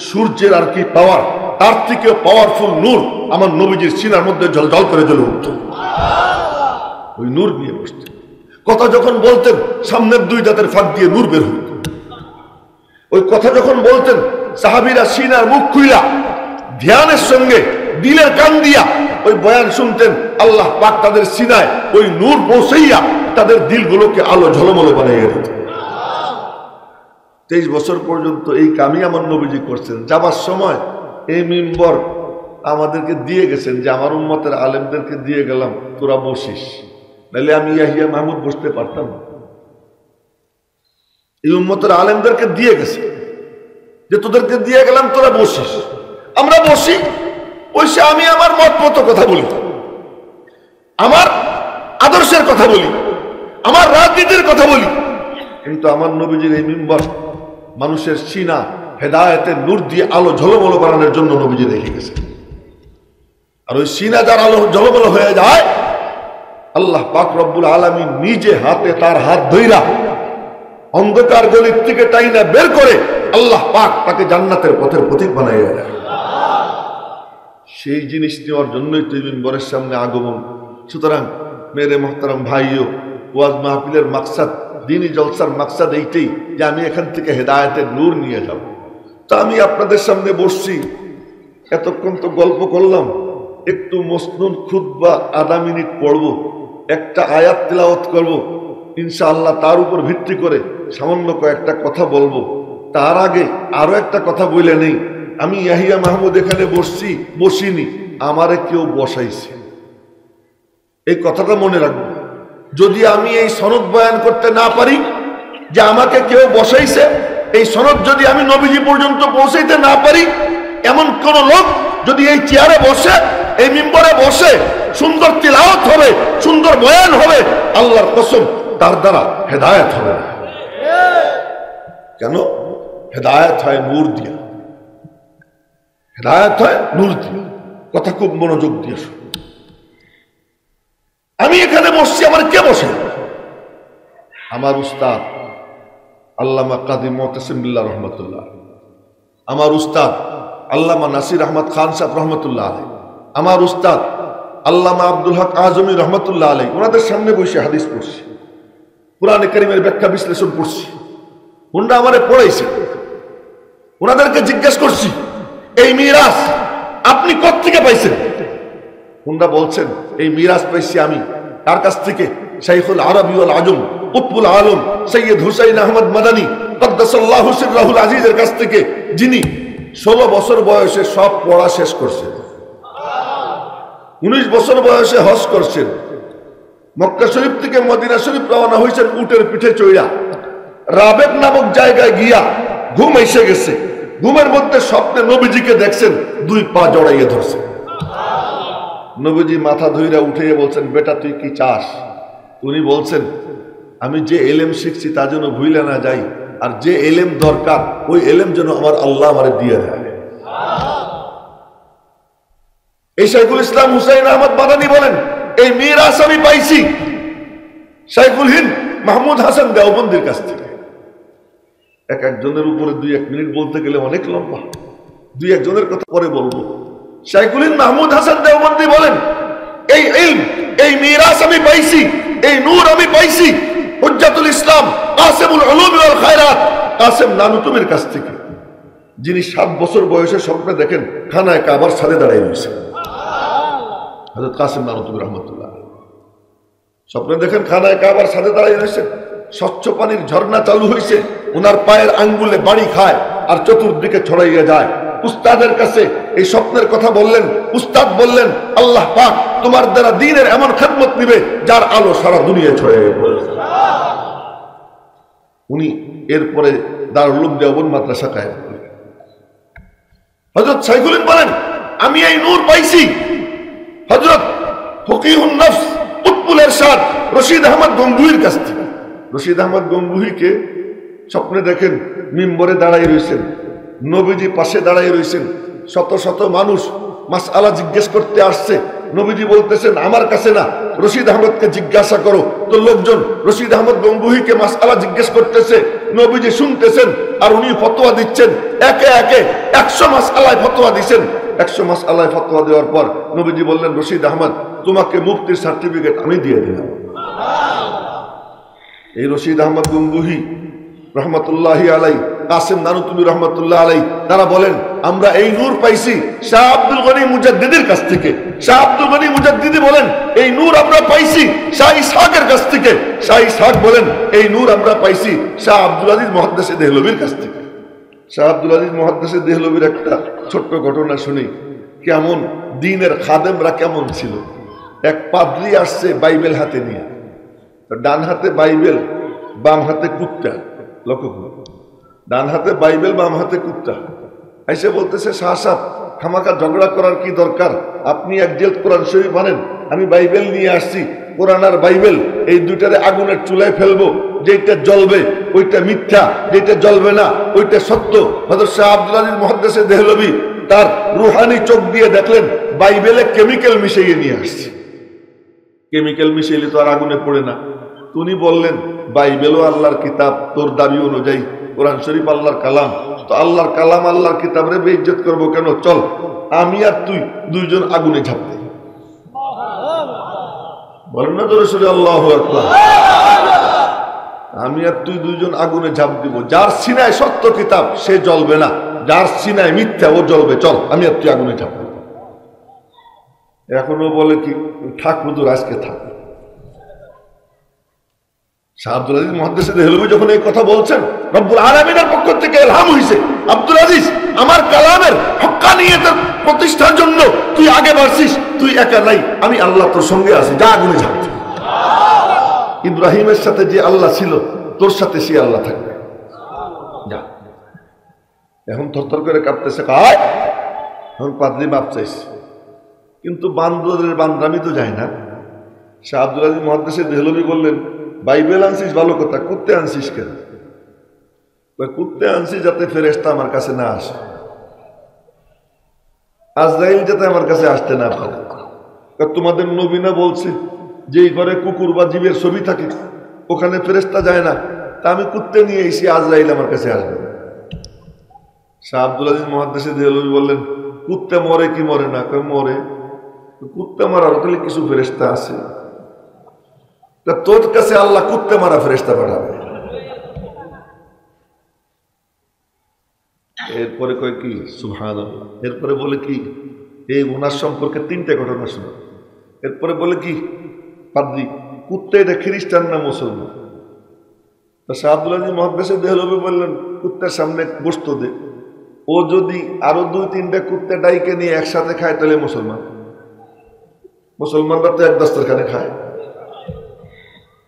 সূর্যের আর কি পাওয়ার, তার থেকে পাওয়ারফুল নূর আমার নবীজির সিনার মধ্যে ঝলঝল করে জ্বলে উঠত। ওই নূর নিয়ে বসতেন। কথা যখন বলতেন সামনের দুই দাঁতের ফাঁক দিয়ে নূর বের হইত। ওই কথা যখন বলতেন সাহাবীরা সিনার মুখ খুইলা ধ্যানের সঙ্গে দিলের কান দিয়া ওই বয়ান শুনতেন। আল্লাহ পাক তাদের সিনায় ওই নূর পৌঁছাইয়া তাদের দিলগুলোকে আলো ঝলমলে বানিয়ে দিত। 23 বছর পর্যন্ত এই কামই আমার নবীজি করছেন। যাবার সময় এই মিম্বর আমাদেরকে দিয়ে গেছেন যে আমার উম্মতের আলেমদেরকে দিয়ে গেলাম, তোরা বসিস, নাহলে আমি ইয়াহিয়া মাহমুদ বসতে পারতাম না। এই উম্মতের আলেমদেরকে দিয়ে গেছে যে তোদেরকে দিয়ে গেলাম, তোরা বসিস। আমরা বসি, বসে আমি আমার মত মতো কথা বলি, আমার আদর্শের কথা বলি, আমার রাজনীতির কথা বলি, কিন্তু আমার নবীজির এই মিম্বর মানুষের সিনা হেদায়েতের নূর দিয়ে আলো ঝলমলো বানানোর জন্য নবীজি রেখে গেছে। আর ওই সিনা যার আলো ঝলমলো হয়ে যায়, আল্লাহ পাক রব্বুল আলামিন নিজে হাতে তার হাত ধইরা অন্ধকার গলির থেকে টাইনা বের করে আল্লাহ পাক তাকে জান্নাতের পথের পথিক বানাইয়া দেয়। সেই জিনিস নেওয়ার জন্যই তো মিম্বরের সামনে আগমন। সুতরাং মেরে মোহতারাম ভাইও, ওয়াজ মাহফিলের মাকসাদ, দ্বীনি জলসার মাকসাদ এইটাই যে আমি এখান থেকে হেদায়েতের নূর নিয়ে যাব। তো আমি আপনাদের সামনে বসছি, এতক্ষণ তো গল্প করলাম, একটু মসনুন খুতবা আধা মিনিট পড়ব, একটা আয়াত তিলাওয়াত করব ইনশাআল্লাহ, তার উপর ভিত্তি করে সামান্য কয়েকটা কথা বলবো। তার আগে আরো একটা কথা বলে নেই, আমি ইয়াহিয়া মাহমুদ এখানে বসছি, বসিনি, আমারে কেউ বসাইছে। এই কথাটা মনে রাখবো। যদি আমি এই সনদ বয়ান করতে না পারি যে আমাকে কেউ বসাইছে, এই সনদ যদি আমি নবীজি পর্যন্ত পৌঁছাইতে না পারি, এমন কোন লোক যদি এই চেয়ারে বসে, এই মিম্বরে বসে, সুন্দর তিলাওয়াত হবে, সুন্দর বয়ান হবে, আল্লাহর কসম তার দ্বারা হেদায়েত হবে না। কেন? হেদায়েত হয় নূর দিয়া, হেদায়েত হয় নূর দিয়া। কথা খুব মনোযোগ দিয়ে শুনুন। আমি এখানে বসছি, আমার কে বসে? আমার উস্তাদ আল্লামা কাজী মুতাসিম বিল্লাহ রহমতুল্লাহ, আমার উস্তাদ আল্লামা নাসির আহমদ খান সাহেব রহমতুল্লাহ আলাইহি, আমার উস্তাদ আল্লামা আব্দুল হক আজমি রহমতুল্লাহ আলাইহি। ওনাদের সামনে বসে হাদিস পড়ছি, কুরআনে কারীমের ব্যাখ্যা বিশ্লেষণ করছি। ওনারা আমারে পড়াইছে, ওনাদেরকে জিজ্ঞেস করছি এই মিরাস আপনি কোত্থেকে পাইছেন? ওনারা বলছেন এই মিরাস পাইছি আমি তার কাছ থেকে, শাইখুল আরবি ওয়াল আজম কুতবুল আলম সৈয়দ হুসাইন আহমদ মাদানী কদ্দাসাল্লাহু সিররাহুল আজিজের কাছ থেকে, যিনি 16 বছর বয়সে সব পড়া শেষ করছেন, 19 বছর বয়সে হজ করছেন, মক্কা শরীফ থেকে মদিনা শরীফ রওনা হয়েছেন উটের পিঠে চড়া, রাবেক নামক জায়গায় গিয়া ঘুম এসে গেছে, ঘুমের মধ্যে স্বপ্নে নবীজিকে দেখছেন, 2 পা জড়াইয়ে ধরছেন। নবীজি মাথা ধইরা উঠে বলছেন, বেটা তুই কি চাস? উনি বলছেন, আমি যে এলেম শিখছি তা যেন ভুলে না যাই, আর যে এলেম দরকার ওই এলেম যেন আমার আল্লাহ আমারে দিয়ে দেয়। এই শাইখুল ইসলাম হুসাইন আহমদ মাদানী বলেন, এই মিরাস আমি পাইছি শাইখুল হিন্দ মাহমুদ হাসান দেওবন্দির কাছ থেকে। এক একজনের উপরে 2-1 মিনিট বলতে গেলে অনেক লম্বা, 2-1 জনের কথা পরে বলবো। শাইখুল হিন্দ মাহমুদ হাসান দেওবন্দি বলেন, এই ইলম, এই মিরাস আমি পাইছি, এই নূর আমি পাইছি হুজ্জাতুল ইসলাম কাসেমুল উলুম ওয়াল খায়রাত কাসেম নানুতুবির কাছ থেকে, যিনি 7 বছর বয়সে স্বপ্নে দেখেন খানায় কাবার ছাদে দাঁড়িয়ে রয়েছে। হযরত কাসেম নানুতুবি রহমাতুল্লাহ স্বপ্নে দেখেন খানায় কাবার ছাদে দাঁড়িয়ে রয়েছে, স্বচ্ছ পানির ঝর্ণা চালু হয়েছে, ওনার পায়ের আঙ্গুলে বাড়ি খায় আর চতুর্দিকে ছড়াইয়া যায়। উস্তাদের কাছে এই স্বপ্নের কথা বললেন, উস্তাদ বললেন, আল্লাহ পাক তোমার দ্বারা দ্বীনের এমন খেদমত নিবে যার আলো সারা দুনিয়ায় ছড়িয়ে পড়বে। উনি এরপরে দারুল উলুম দেওবন্দ মাদ্রাসা কায়েম করেন। হযরত শাইখুল হিন্দ বলেন, আমি এই নূর পাইছি হযরত ফকিহুন নফস কুতবুল ইরশাদ রশিদ আহমদ গঙ্গুহির কাছ থেকে। রশিদ আহমদ গঙ্গুহিকে স্বপ্নে দেখেন মিম্বরে দাঁড়াই রয়েছেন, নবীজি পাশে দাঁড়াই রয়েছেন, শত শত মানুষ মাসআলা জিজ্ঞেস করতে আসছে। নবীজি বলতেছেন আমার কাছে না, রশিদ আহমদকে জিজ্ঞাসা করো। তো লোকজন রশিদ আহমদ গঙ্গুহিকে মাসআলা জিজ্ঞেস করতেছে, নবীজি শুনতেছেন আর উনি ফতোয়া দিচ্ছেন। একে একে 100 মাসআলায় ফতোয়া দিচ্ছেন। 100 মাসআলায় ফতোয়া দেওয়ার পর নবীজি বললেন, রশিদ আহমদ তোমাকে মুফতির সার্টিফিকেট আমি দিয়ে দিলাম। এই রশিদ আহমদ গঙ্গুহি রহমতুল্লাহি আলাই, কাসেম নানুতুবি রহমতুল্লাহ আলাই, তারা বলেন আমরা এই নূর পাইছি শাহ আব্দুল গনি মুজাদ্দিদের কাছ থেকে। শাহ আব্দুল গনি মুজাদ্দিদি বলেন এই নূর আমরা পাইছি শাহ ইসহাকের কাছ থেকে। শাহ ইসহাক বলেন এই নূর আমরা পাইছি শাহ আব্দুল আজিজ মুহাদ্দিস দেহলভির কাছ থেকে। শাহ আব্দুল আজিজ মুহাদ্দিস দেহলভির একটা ছোট্ট ঘটনা শুনি, কেমন দ্বীনের খাদেমরা কেমন ছিল। এক পাদ্রী আসছে বাইবেল হাতে নিয়ে, ডান হাতে বাইবেল বাম হাতে কুত্তা। লক্ষ্য করুন, ডান হাতে বাইবেল বাম হাতে কুত্তা। এসে বলতেছে, শাহ সাহেব খামাকা ঝগড়া করার কি দরকার, আপনি এক জেল কোরআন শরীফ আনেন, আমি বাইবেল নিয়ে আসছি, কোরআন আর বাইবেল এই দুইটারে আগুনের চুলায় ফেলবো, যেটা জ্বলবে ওইটা মিথ্যা, যেটা জ্বলবে না ওইটা সত্য। হযরত শাহ আব্দুল আজিজ মুহাদ্দিস দেহলভী তার রুহানি চোখ দিয়ে দেখলেন বাইবেলে কেমিক্যাল মিশিয়ে নিয়ে আসছে। কেমিক্যাল মিশাইলে তো আর আগুনে পড়ে না। উনি বললেন বাইবেলও আল্লাহর কিতাব, তোর দাবি অনুযায়ী কোরআন শরীফ আল্লাহর কালাম, তো আল্লাহর কালাম আল্লাহর কিতাবরে বেইজ্জত করবো কেন? চল আমি আর তুই দুইজন আগুনে ঝাঁপ দিই। বলেন না জোরে সোরে আল্লাহু আকবার। আমি আর তুই দুইজন আগুনে ঝাঁপ দিব। যার সিনায় সত্য কিতাব সে জ্বলবে না, যার সিনায় মিথ্যা ও জ্বলবে। চল আমি আর তুই আগুনে ঝাঁপ দিব। এখনো বলে কি থাক হুজুর আজকে থাক। শাহ আব্দুল আজিজ মুহাদ্দিস দেহলভী যখন এই কথা বলছেন, রব্বুল আলামিনের পক্ষ থেকে ইলহাম হইছে, আব্দুল আজিজ আমার কালামের হক্কানিয়তের প্রতিষ্ঠার জন্য তুই আগে বাড়ছিস, তুই একা নাই, আমি আল্লাহ তোর সঙ্গে আছি, যা আগুনে ঝাঁপ দে। ইব্রাহিমের সাথে যে আল্লাহ ছিল তোর সাথে সে আল্লাহ থাকবে, যা। এখন থরথর করে কাঁপতেছে, কায় এখন পাদ্রী মাপ চাইছে, কিন্তু বান্দরের বান্দামি তো যায় না। শাহ আব্দুল আজিজ মুহাদ্দিস দেহলভী বললেন, বাইবেল আনছিস ভালো কথা, কুত্তে আনছিস কেন? কুত্তে আনছি যাতে ফেরেশতা আমার কাছে না আসে, আজরাইল যাতে আমার কাছে আসতে না পারে। তোমাদের নবী না বলছে যেই ঘরে কুকুর বা জীবের ছবি থাকে ওখানে ফেরেশতা যায় না, তা আমি কুত্তে নিয়ে এসে আজরাইল আমার কাছে আসবে না। শাহ আব্দুল আজিজ মুহাদ্দিস দেহলভী বললেন, কুত্তে মরে কি মরে না? মরে। কুত্তে মারার তাহলে কিছু ফেরেশতা আছে, তোর কাছে আল্লাহ কুত্তে মারা ফেরেশতা পাঠাবে। এরপরে কয় কি সুবহানাল্লাহ। এরপরে বলে কি এই ওনার সম্পর্কে 3টে ঘটনা শোনা। এরপরে বলে কি পাদ্রী কুত্তে এটা খ্রিস্টান না মুসলমান? শাহ আব্দুল আজিজ মুহাদ্দিস দেহলভী বললেন, কুত্তের সামনে গোশত দে, ও যদি আরো 2-3টা কুত্তে ডাইকে নিয়ে একসাথে খায় তাহলে মুসলমান। মুসলমানরা তো এক দস্তরখানে খায়,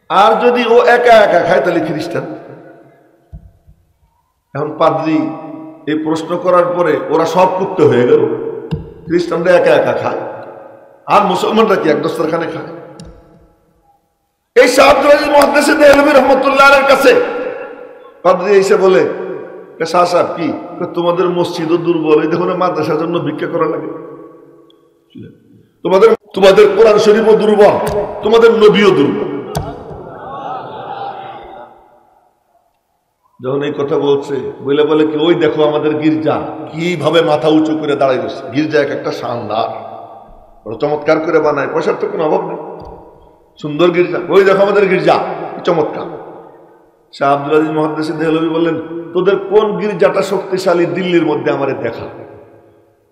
আর যদি ও একা একা খায় তাহলে খ্রিস্টান। এখন পাদ্রী এই প্রশ্ন করার পরে ওরা সব কুত্তে হয়ে গেল, খ্রিস্টানরা একা একা খায় আর মুসলমানরা কি এক দস্তরখানে খায়। এই শাহ আব্দুল আজিজ মুহাদ্দিস দেহলভী রহমতুল্লাহ আলাইহির কাছে পাদ্রী এসে বলে, শাহ সাহেব কি তোমাদের মসজিদও দুর্বল, এই দেখুন মাদ্রাসার জন্য ভিক্ষা করা লাগে। তোমাদের তোমাদের কোরআন শরীফও দুর্বল, তোমাদের নবীও দুর্বল। যখন এই কথা বলছে বলে বলে কি ওই দেখো আমাদের গির্জা কিভাবে মাথা উঁচু করে দাঁড়াই গেছে। গির্জা এক একটা শানদার, ওরা চমৎকার করে বানায়, পয়সার তো কোনো অভাব নেই, সুন্দর গির্জা। ওই দেখো আমাদের গির্জা চমৎকার। শাহ আব্দুল আজিজ মুহাদ্দিস দেহলভী বললেন তোদের কোন গির্জাটা শক্তিশালী দিল্লির মধ্যে আমারে দেখা।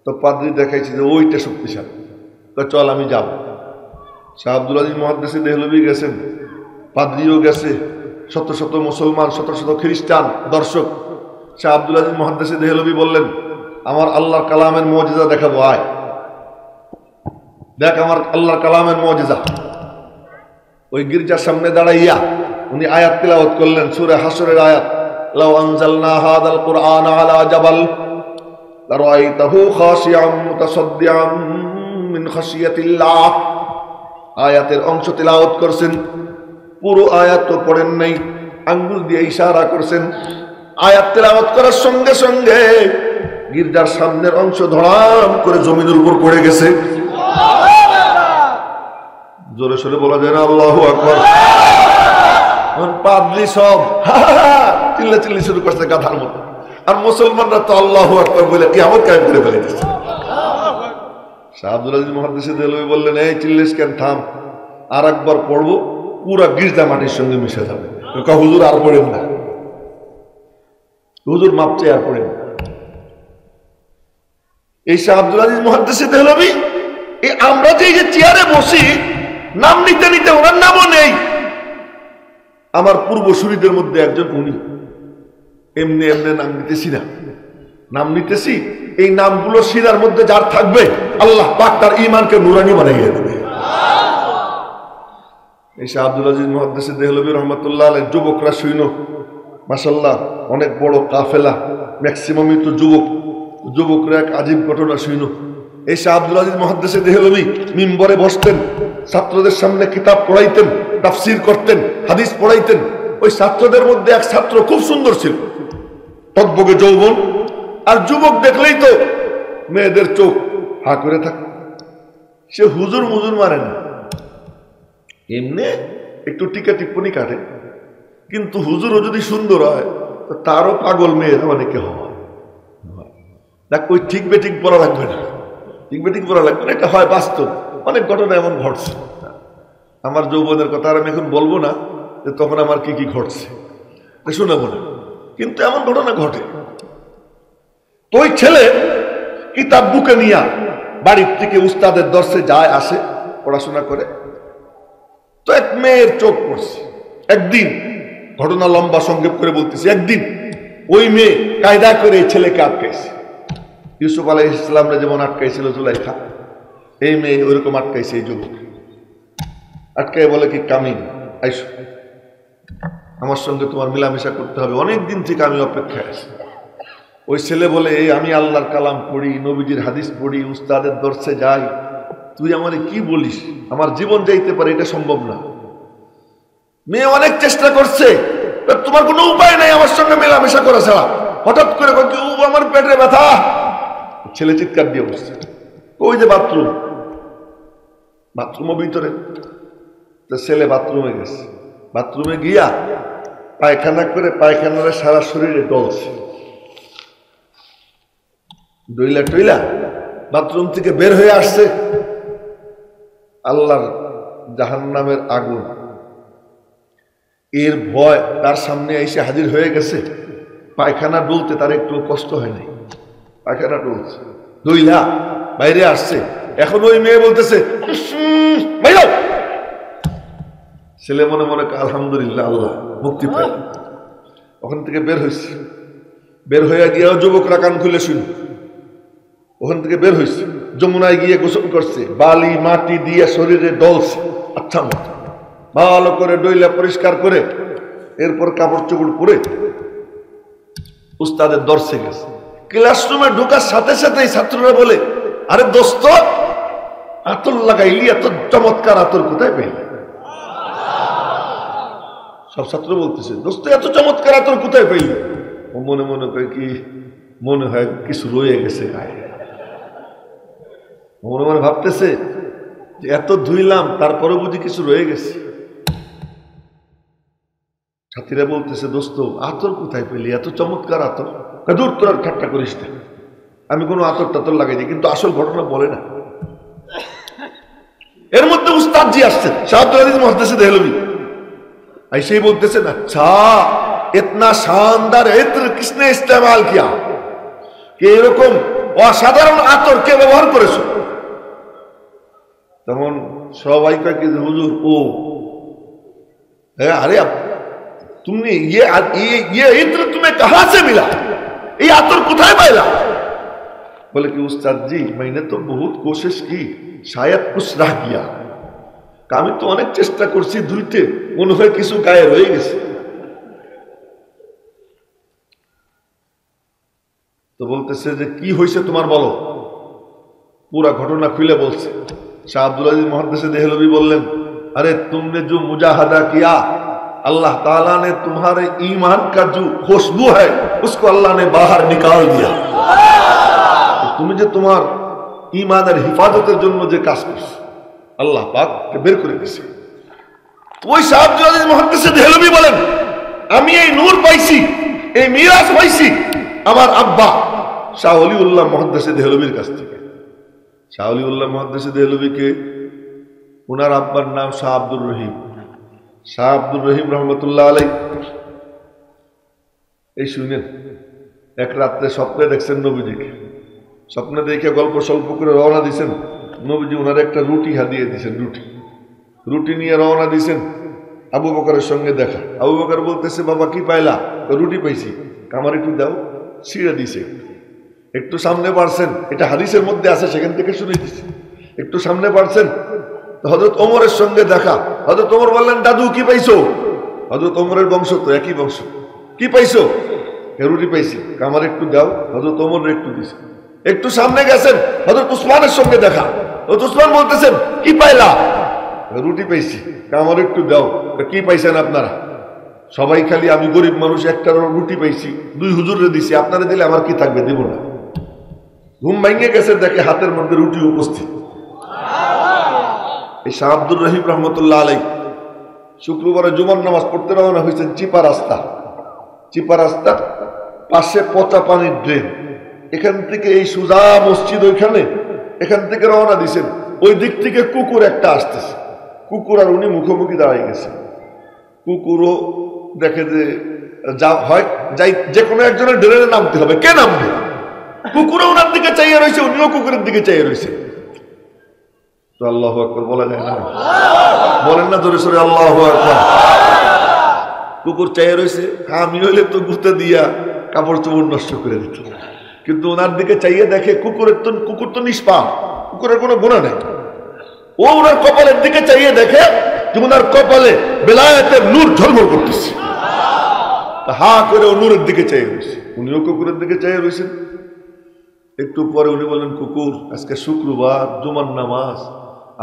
তো পাদ্রী দেখাইছে যে ওইটা শক্তিশালী, চল আমি যাব। শাহ আব্দুল আজিজ মুহাদ্দিস দেহলভী গেছেন, পাদ্রীও গেছে, শত শত মুসলমান, শত শত খ্রিস্টান দর্শক। শাহ আব্দুল আজিজ মুহাদ্দিস দেহলভী বললেন আমার আল্লাহর কালামের মুজিজা দেখাবো, আয় দেখ আমার আল্লাহর কালামের মুজিজা। ওই গির্জার সামনে দাঁড়াইয়া উনি আয়াত তিলাওয়াত করলেন, সূরা হাসরের আয়াত, লাউ আনজালনা হাযাল কুরআন আলা জাবাল লারাআইতাহু খাশিআম মুতাসাদ্দিআম মিন খাশিয়াতিল্লাহ। আয়াতের অংশ তিলাওয়াত করছেন, পুরো আয়াত তো পড়েন নাই, আঙ্গুল দিয়ে ইশারা করছেন। আয়াত তিলাওয়াত করার সঙ্গে সঙ্গে গির্জার সামনের অংশ ধড়াম করে জমিনের উপর পড়ে গেছে। জোরে সোরে বলা যায় না আল্লাহু আকবার। পাদ্রী সব চিল্লা চিল্লি শুরু করছে গাধার মতো, আর মুসলমানরা তো আল্লাহু আকবার বলে কিয়ামত কায়েম করে ফেলে দিচ্ছে। শাহ আব্দুল আজিজ মুহাদ্দিস দেহলভী বললেন এই চিল্লিস কেন, থাম, আর একবার পড়বো পুরা গির্জা মাটির সঙ্গে মিশে যাবে। হুজুর আর পড়েন না, হুজুর মাপ চেয়ে আর পড়েন। এই শাহ আব্দুল আজিজ মুহাদ্দিস দেহলভী এই আমরা যে চেয়ারে বসি নাম নিতে নিতে ওনার নামও নেই। আমার পূর্বসূরীদের মধ্যে একজন উনি, এমনি এমনি নাম নিতেছি না, নাম নিতেছি এই নামগুলো সিরার মধ্যে যার থাকবে আল্লাহ পাক তার ঈমানকে নুরানি বানাইয়ে দেবে। এই শাহ আব্দুল আজিজ মুহাদ্দিস দেহলভী রহমাতুল্লাহ আলাইহি যুবকরা শুইনো, মাশাআল্লাহ অনেক বড় কাফেলা, ম্যাক্সিমামই তো যুবক, যুবকরা এক আজীব ঘটনা শুইনো। এই শাহ আব্দুল আজিজ মুহাদ্দিস দেহলভী মিম্বরে বসতেন, ছাত্রদের সামনে কিতাব পড়াইতেন, তাফসীর করতেন, হাদিস পড়াইতেন। ওই ছাত্রদের মধ্যে এক ছাত্র খুব সুন্দর ছিল, টকবকে যৌবন, আর যুবক দেখলেই তো মেয়েদের চোখ হা করে থাকে। সে হুজুর মুজুর মারে না, এমনি একটু টিকা টিপ্পনি কাটে, কিন্তু হুজুরও যদি সুন্দর হয় তো তারও পাগল মেয়েরা অনেকে হয়। দেখ ওই ঠিক বেঠিক বলা লাগবে না, ঠিক বেঠিক বলা লাগবে না, এটা হয় বাস্তব, অনেক ঘটনা এমন ঘটছে। আমার যৌবনের কথা আর আমি এখন বলবো না যে তখন আমার কি কি ঘটছে, শোনাবো না, কিন্তু এমন ঘটনা ঘটে। তো ওই ছেলে কিতাব বুকে নিয়ে বাড়ির থেকে উস্তাদের দর্শে যায় আসে, পড়াশোনা করে। তো এক মেয়ের চোখ পড়ছে একদিন, ঘটনা লম্বা সংক্ষেপ করে বলতেছি। একদিন ওই মেয়ে কায়দা করে এই ছেলেকে আটকাইছে, ইউসুফ আলাইহিস সালামরা যেমন আটকাইছিল জুলাইখা, এই মেয়ে ওইরকম আটকাইছে এই যুবক। আটকাই বলে কি কামিন আইসো, আমার সঙ্গে তোমার মিলামেশা করতে হবে, অনেক দিন থেকে আমি অপেক্ষায় আছি। ওই ছেলে বলে এই আমি আল্লাহর কালাম পড়ি, নবীজির হাদিস পড়ি, উস্তাদের দর্শে যাই, তুই আমারে কি বলিস, আমার জীবন যাইতে পারে, এটা সম্ভব না। মেয়ে অনেক চেষ্টা করছে, তোমার কোনো উপায় নাই আমার সঙ্গে মেলামেশা করা ছাড়া। হঠাৎ করে আমার পেটে ব্যথা, ছেলে চিৎকার দিয়ে বসছে। ওই যে বাথরুম, বাথরুমের ভিতরে ছেলে বাথরুমে গেছে, বাথরুমে গিয়া পায়খানা করে পায়খানার সারা শরীরে ডলছে, ডইলা টইলা বাথরুম থেকে বের হয়ে আসছে। আল্লাহর জাহান্নামের আগুন, এর ভয় তার সামনে এসে হাজির হয়ে গেছে। পায়খানা ডলতে তার একটু কষ্ট হয় নাই, পায়খানা ডলছে, ডইলা বাইরে আসছে। এখন ওই মেয়ে বলতেছে ছেলে মনে মনে আলহামদুলিল্লাহ আল্লাহ মুক্তি পায়। ওখান থেকে বের হয়েছে, বের হয়ে গিয়েও যুবকরা কান খুলে শুনি, ওখান থেকে বের হয়েছে, যমুনায় গিয়ে গোসল করছে, বালি মাটি দিয়ে শরীরে ডলছে, আচ্ছা মতো ভালো করে ডইলা পরিষ্কার করে এরপর কাপড় চোপড় পরে উস্তাদের দর্শে গেছে। ক্লাসরুমে ঢোকার সাথে সাথেই ছাত্ররা বলে আরে দোস্ত আতর লাগাইলি, এত চমৎকার আতর কোথায় পেলি? সব ছাত্র বলতেছে দোস্ত এত চমৎকার আতর কোথায় পেলি? ও মনে মনে করে কি মনে হয় কিছু রয়ে গেছে গায়ে, মনে মনে ভাবতেছে যে এত ধুইলাম তারপরে বুঝি কিছু রয়ে গেছে। সাথীরা বলতেছে, দোস্ত আতর কোথায় পেলি, এত চমৎকার আতর? দূর তোর আর ঠাট্টা করিস না, আমি কোনো আতর টাতর লাগাইনি, কিন্তু আসল ঘটনা বলে না। এর মধ্যে উস্তাদ জি আসছেন, শাহ আব্দুল আজিজ মুহাদ্দিস দেহলভী। ऐसे বলতেছেন, আচ্ছা इतना शानदार इत्र किसने इस्तेमाल किया, कि এরকম অসাধারণ আতর কে ব্যবহার করেছো? তখন সবাই কয় কি, হুজুর ও আরে तुमने ये इत्र तुम्हें कहां से मिला, ये आतर কোথায় পাইলা? बोले कि उस्ताद जी मैंने तो बहुत कोशिश की, शायद कुछ रह गया। আমি তো অনেক চেষ্টা করছি ধুইতে, মনে হয় কিছু গায়ে রয়ে গেছে। তো বলতেছে যে কি হয়েছে তোমার বলো। পুরা ঘটনা খুলে বলছে। শাহ আব্দুল আজিজ মুহাদ্দিস দেহলভী বললেন, अरे तुमने जो मुजाहदा किया, अल्लाह ताला ने तुम्हारे ईमान का जो खुशबू है उसको अल्लाह ने बाहर निकाल दिया। তুমি যে তোমার ঈমানের হিফাজতের জন্য যে কাজ করছো আল্লাহ পাক বের করে দিয়েছে। ওই শাহ আব্দুল আজিজ মুহাদ্দিস দেহলভী বলেন, আমি এই নূর পাইছি, এই মিরাজ পাইছি আমার আব্বা শাহ ওলিউল্লাহ মুহাদ্দিস দেহলভীর কাছ থেকে। শাহ ওলিউল্লাহ মুহাদ্দিস দেহলভীকে ওনার আব্বার নাম শাহ আব্দুর রহিম। শাহ আব্দুর রহিম রহমতুল্লাহ আলাইহি এই শুনেন, এক রাত্রে স্বপ্নে দেখছেন নবীজিকে। স্বপ্নে দেখে গল্প স্বল্প করে রওনা দিয়েছেন। নবীজি ওনার একটা রুটি হাদিয়ে দিয়েছেন, রুটি নিয়ে রওনা দিয়েছেন। আবু বকরের সঙ্গে দেখা। আবু বকর বলতেছে, বাবা কি পাইলা? রুটি পাইছি, আমার একটু দাও। ছিঁড়ে দিছে। একটু সামনে বাড়ছেন, এটা হাদিসের মধ্যে আছে, সেখান থেকে শুনে দিচ্ছে। একটু সামনে বাড়ছেন, হযরত ওমরের সঙ্গে দেখা। হযরত ওমর বললেন, দাদু কি পাইছো? হযরত ওমরের বংশ তো, একই বংশ। কি পাইছো? রুটি পাইছি, আমার একটু দাও। হযরত ওমর একটু দিছে। একটু সামনে গেছেন, হযরত উসমানের সঙ্গে দেখা। হযরত উসমান বলতেছেন, কি পাইলা? রুটি পাইছি, আমার একটু দাও। কি পাইছেন আপনারা? সবাই খালি, আমি গরিব মানুষ, একটা রুটি পাইছি, 2 হুজুরে দিছি, আপনারা দিলে আমার কি থাকবে, দেব না। ঘুম ভেঙে গেছে, দেখে হাতের মধ্যে রুটি উপস্থিত। এই শাহ আব্দুর রহিম রহমতুল্লাহ আলাইহি শুক্রবারে জুমার নামাজ পড়তে রওনা হয়েছেন। চিপা রাস্তা, পাশে পচা পানির ড্রেন। এখান থেকে এই সুজা মসজিদ ওইখানে, এখান থেকে রওনা দিয়েছেন। ওই দিক থেকে কুকুর একটা আসতেছে। কুকুর আর উনি মুখোমুখি দাঁড়িয়ে গেছে। কুকুরও দেখে যে যা হয় যাই, যে কোনো একজনের ড্রেনে নামতে হবে। কে নামবে? কুকুরও ওনার দিকে চাইয়ে রয়েছে, উনিও কুকুরের দিকে চাইয়ে রয়েছে। তো আল্লাহু আকবার বলা যায় না? বলেন না জোরে সোরে আল্লাহু আকবার। কুকুর চাইয়ে রয়েছে। আমি হইলে তো গুঁতে দিয়া কাপড় চোপড় নষ্ট করে দিত, কিন্তু ওনার দিকে চাইয়ে দেখে কুকুর তো নিষ্পাপ, কুকুরের কোনো গুনাহ নেই। ও ওনার কপালের দিকে চাইয়ে দেখে যে ওনার কপালে বেলায়েতের নূর ঝলমল করতেছে। হা করে ও নূরের দিকে চাইয়ে রয়েছে, উনিও কুকুরের দিকে চাইয়ে রয়েছেন। একটু পরে উনি বললেন, কুকুর আজকে শুক্রবার, জুমার নামাজ,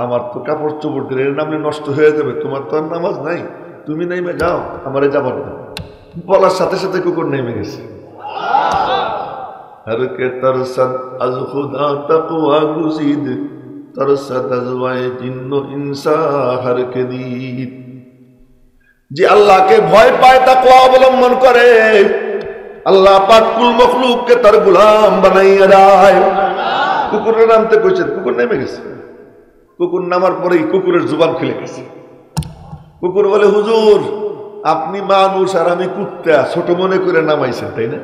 আমার তো কাপড় চোপড় দিলে এর নামে নষ্ট হয়ে যাবে, তোমার তো আর নামাজ নাই, তুমি নেমে যাও, আমারে যাবার না। বলার সাথে সাথে কুকুর নেমে গেছে। हर के तरसद अज खुदा तकवा गुजीद, तरसद अज वाए जिन्नो इंसा हर के दीद। যে আল্লাহকে ভয় পায়, তাকওয়া অবলম্বন করে, আল্লাহ পাক কুল মখলুককে তার গোলাম বানাইয়া দেয়। কুকুরের নামতে কইছেন, কুকুর নেমে গেছে। কুকুর নামার পরেই কুকুরের জুবান খুলে গেছে। কুকুর বলে, হুজুর আপনি মানুষ আর আমি কুত্তা, ছোট মনে করে নামাইছেন তাই না?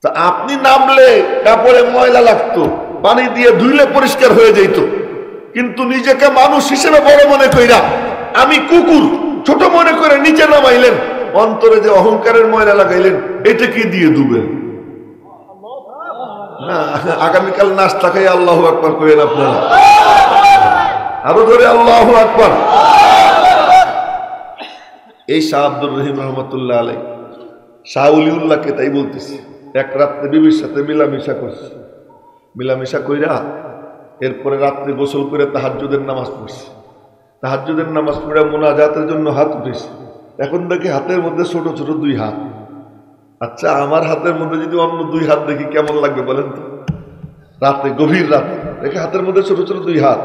তা আপনি নামলে কাপড়ে ময়লা লাগতো, পানি দিয়ে ধুইলে পরিষ্কার হয়ে যেত, কিন্তু নিজেকে মানুষ হিসেবে বড় মনে কইরা আমি কুকুর ছোট মনে করে নিচে নামাইলেন, অন্তরে যে অহংকারের ময়লা লাগাইলেন, এটা কি দিয়ে ধুবেন? না, আগামীকাল নাস্তা খাই আল্লাহু আকবার কইেন আপনারা, আরো ধরে আল্লাহু আকবার। এই শাহ আব্দুর রহিম রহমতুল্লাহ আলাইহি শাহ ওলিউল্লাহকে তাই বলতেছি, এক রাত্রে বিবির সাথে মিলামিশা করছে। মিলামিশা কইরা এরপরে রাত্রে গোসল করে তাহাজ্জুদের নামাজ পড়ছে। তাহাজ্জুদের নামাজ পড়ে মুনাজাতের জন্য হাত উঠেছে। এখন দেখি হাতের মধ্যে ছোট ছোট 2 হাত। আচ্ছা, আমার হাতের মধ্যে যদি অন্য 2 হাত দেখি কেমন লাগবে বলেন তো? রাতে, গভীর রাতে দেখে হাতের মধ্যে ছোট ছোট 2 হাত,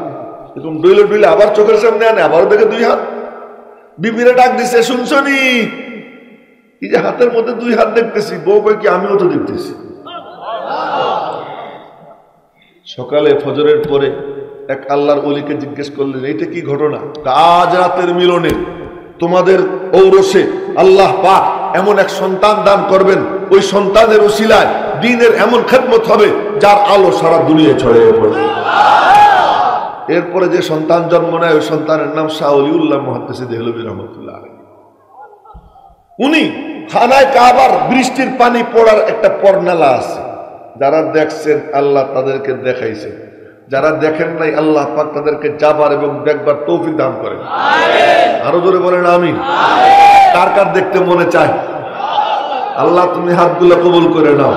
এরকম ডইলে ডইলে আবার চোখের সামনে আনে, আবারও দেখে 2 হাত। বিবিরে ডাক দিছে, শুনছনি এই যে হাতের মধ্যে 2 হাত দেখতেছি? বউ কয় কি আমিও তো দেখতেছি। সকালে ফজরের পরে এক আল্লাহর ওলিকে জিজ্ঞেস করলেন, এইটা কি ঘটনা? আজ রাতের মিলনে তোমাদের ঔরসে আল্লাহ পাক এমন এক সন্তান দান করবেন, ওই সন্তানের ওসিলায় দ্বীনের এমন খেদমত হবে যার আলো সারা দুনিয়ায় ছড়িয়ে পড়বে। এরপরে যে সন্তান জন্ম নেয় ওই সন্তানের নাম শাহ ওলিউল্লাহ মুহাদ্দিস দেহলভী রহমতুল্লাহ আলাইহি। উনি খানায় কাবার বৃষ্টির পানি পড়ার একটা পর্নালা আছে, যারা দেখছেন আল্লাহ তাদেরকে দেখাইছেন, যারা দেখেন নাই আল্লাহ পাক তাদেরকে যাবার এবং দেখবার তৌফিক দান করেন। আরো জোরে বলেন আমিন। কার কার দেখতে মনে চায়? আল্লাহ তুমি হাতগুলো কবুল করে নাও,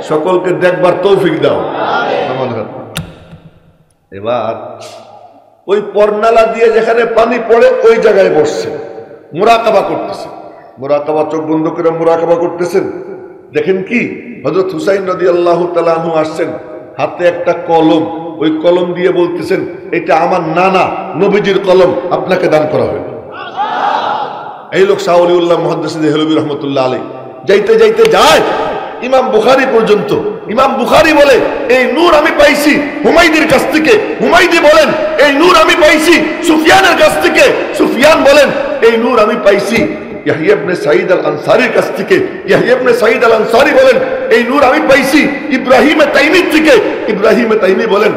সকলকে দেখবার তৌফিক দাও। এবার ওই পর্নালা দিয়ে যেখানে পানি পড়ে ওই জায়গায় বসছে, মুরাকাবা করতেছে। মুরাকাবা, চোখ বন্ধ করে মুরাকাবা করতেছেন। দেখেন কি হযরত হুসাইন রাদিয়াল্লাহু তাআলা আনহু আসছেন, হাতে একটা কলম, ওই কলম দিয়ে বলতেছেন, এটা আমার নানা নবীজির কলম, আপনাকে দান করা হবে। এই লোক শাহ ওলিউল্লাহ মুহাদ্দিস দেহলভী রহমতুল্লাহ আলাইহি যাইতে যাইতে যায় ইমাম বুখারী পর্যন্ত। ইমাম বুখারী বলে, এই নূর আমি পাইছি হুমায়দির কাছ থেকে। হুমায়দি বলেন, এই নূর আমি পাইছি সুফিয়ানের কাছ থেকে। সুফিয়ান বলেন, এই নূর আমি পাইছি ইয়াহইয়া ইবনে সাঈদ আল আনসারীর কাছ থেকে। ইয়াহইয়া ইবনে সাঈদ আল আনসারী বলেন, এই নূর আমি পাইছি ইব্রাহিম তাইমির থেকে। ইব্রাহিম তাইমি বলেন,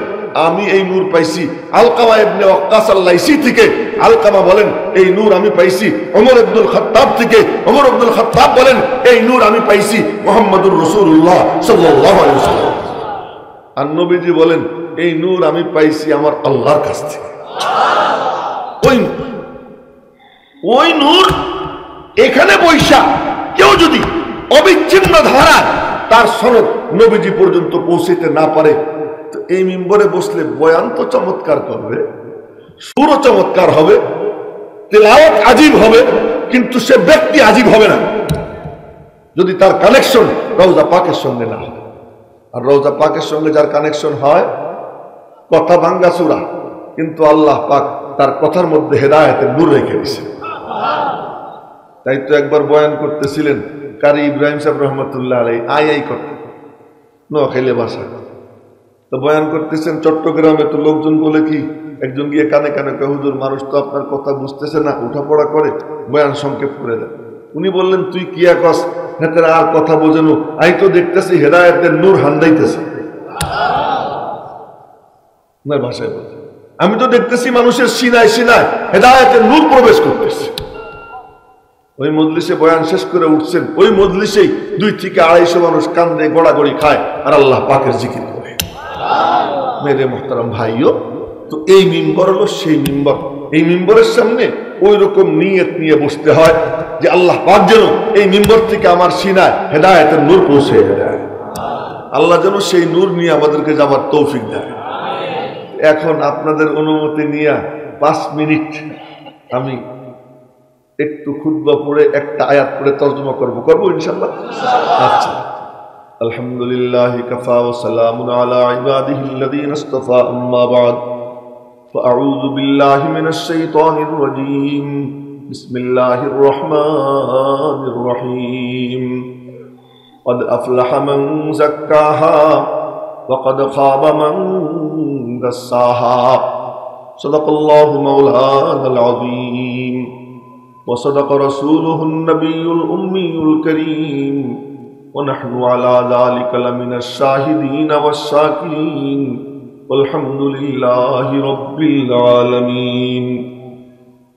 আমি এই নূর পাইছি আলকামা ইবনে ওয়াক্কাস আল-লাইসি থেকে। আলকামা বলেন, এই নূর আমি পাইছি ওমর ইবনুল খাত্তাব থেকে। ওমর ইবনুল খাত্তাব বলেন, এই নূর আমি পাইছি মুহাম্মদুর রাসূলুল্লাহ সাল্লাল্লাহু আলাইহি ওয়াসাল্লাম। আর নবীজি বলেন, এই নূর আমি পাইছি আমার আল্লাহর কাছ থেকে। ওই নূর এখানে বৈশা কেউ যদি অবিচ্ছিন্ন ধারা তার সনদ নবীজি পর্যন্ত পৌঁছতে না পারে, তো এই মিম্বরে বসলে বয়ান তো চমৎকার করবে, সুরও চমৎকার হবে, তেলাওয়াত আজীব হবে, কিন্তু সে ব্যক্তি আজীব হবে না যদি তার কানেকশন রওজা পাকের সঙ্গে না হয়। আর রওজা পাকের সঙ্গে যার কানেকশন হয়, কথা ভাঙ্গা সূরা, কিন্তু আল্লাহ পাক তার কথার মধ্যে হেদায়েতের নূর রেখে দিয়েছে। তাই তো একবার বয়ান করতেছিলেন কারি ইব্রাহিম সাহেব রহমতুল্লাহ আলাইহি, আই করতেন নোয়াখালী ভাষা। তো বয়ান করতেছেন চট্টগ্রামে, তো লোকজন বলে কি, একজন গিয়ে কানে কানে কয়, হুজুর মানুষ তো আপনার কথা বুঝতেছে না, উঠাপড়া করে, বয়ান সংক্ষেপ করে দেন। উনি বললেন, তুই কি একস হেতের আর কথা বোঝানো, আই তো দেখতেছি হেদায়েতের নূর হান্দাইতেছে। ভাষায় বলছে, আমি তো দেখতেছি মানুষের সিনায় সিনায় হেদায়েতের নূর প্রবেশ করতেছে। ওই মজলিসে বয়ান শেষ করে উঠছেন, ওই মজলিসেই 200 থেকে 250 মানুষ কান্দে গড়াগড়ি খায় আর আল্লাহ পাকের জিকির করে। মেরে মোহতারাম ভাইও, তো এই মিম্বর হলো সেই মিম্বর। এই মিম্বরের সামনে ওই রকম নিয়ত নিয়ে বসতে হয় যে আল্লাহ পাক যেন এই মিম্বর থেকে আমার সিনায় হেদায়েতের নূর পৌঁছে দেয়। আল্লাহ যেন সেই নূর নিয়ে আমাদেরকে যাবার তৌফিক দেয়। এখন আপনাদের অনুমতি নিয়ে 5 মিনিট আমি একটু খুতবা পড়ে একটা আয়াত পড়ে তরজমা করব ইনশাআল্লাহ। আচ্ছা, আলহামদুলিল্লাহি কাফা ওয়া সালামুন আলা ইবাদিহিল্লাযীনা ইসতাফা, আম্মা বা'দ, ফাআউযু বিল্লাহি মিনাশ শাইতানির রাজীম। বিসমিল্লাহির রহমানির রহিম। قد أفلح من زكاها وقد خاب من دساها صدق الله مولانا العظيم وصدق رسوله النبي الأمي الكريم ونحن على ذلك لمن الشاهدين والشاكرين والحمد لله رب العالمين।